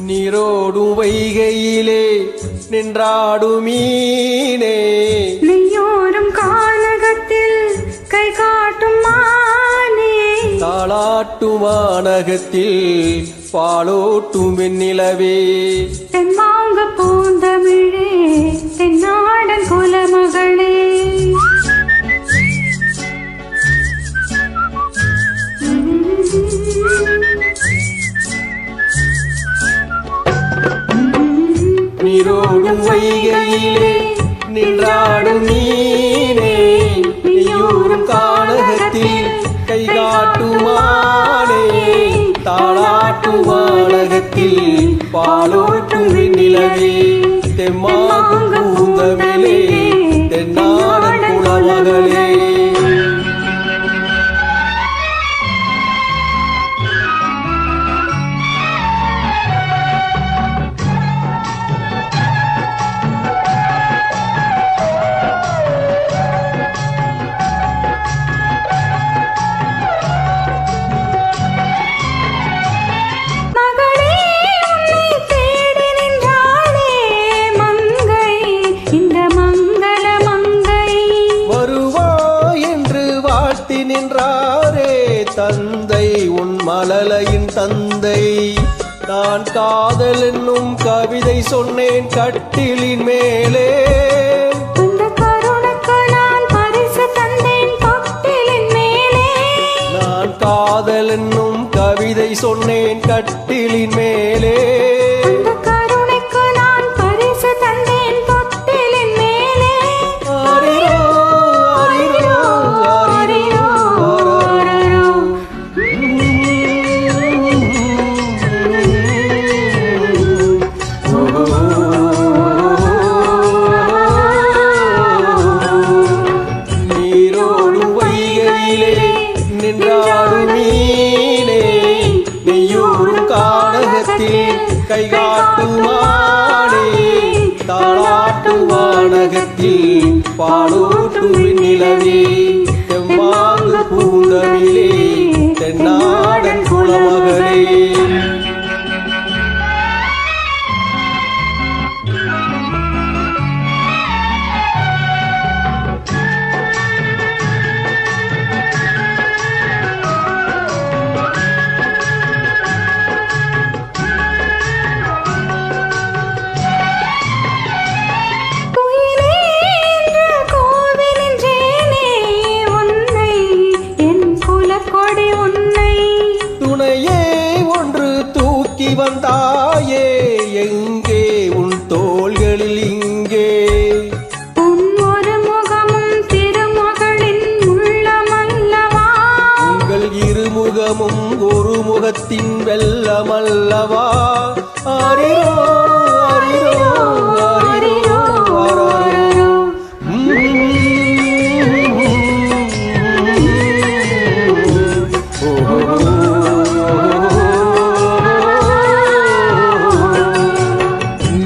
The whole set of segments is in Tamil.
நீரோடும் வைகையிலே நின்றாடும் மீனே, நெய்யோரும் கானகத்தில் கை காட்டும் மானே, தாளாட்டும் வானகத்தில் பாலோட்டும் வெண்ணிலவே, தென்மாங்க பூந்தமிழே தென்னாடன் குலமகளே. நீரோடும் வைகையிலே நின்றாடும் மீனே, நெய்யோரும் கானகத்தில் கை காட்டுமானே, தாளாட்டும் வானகத்தில் பாலோட்டும் வெண்ணிலவே, தெம்மாங்கும் பூந்தமிழே தென்னாடன் குலமகளே. நின்றாரே தந்தை உன் மழலையின் தந்தை, நான் காதல் என்னும் கவிதை சொன்னேன் கட்டிலின் மேலே, அந்த கருணுக்கு நான் பரிசு தந்தேன் தொட்டிலின் மேலே, நான் காதல் என்னும் கவிதை சொன்னேன் கட்டிலின் மேலே, அந்த கருணுக்கு நான் பரிசு தந்தேன் தொட்டிலின் மேலே. ஆரிரோ ஆரிரோ ஆரிரோ நீரோடும் வைகையிலே நின்றாடும் மீனே, நெய்யோரும் கானகத்தில் கை காட்டுமானே, தாளாட்டும் வானகத்தில் பாலோட்டும் நிலவே, தெம்மாங்கு பூந்தமிழே தென்னாடன் குலமகளே. துணையே ஒன்று தூக்கி வந்தாயே, எங்கே உன் தோள்களில் இங்கே, உன் ஒரு முகமும் திருமகளின் உள்ளமல்லவா, உங்கள் இருமுகமும் ஒரு முகத்தின் வெல்லமல்லவா, ஆரிரோ ஆரிரோ ஆரிரோ ஆராரோ.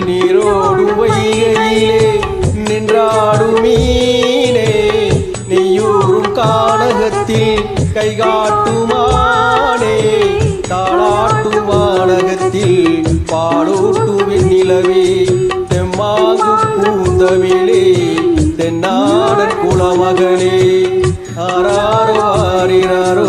நீரோடும் வைகையிலே நின்றாடும் மீனே, நெய்யோரும் கானகத்தில் கை காட்டுமானே, தாளாட்டும் வானகத்தில் பாலோட்டும் வெண்ணிலவே, தெம்மாங்கு பூந்தமிழே தென்னாடன் குலமகளே. ஆராரோ ஆரிராரோ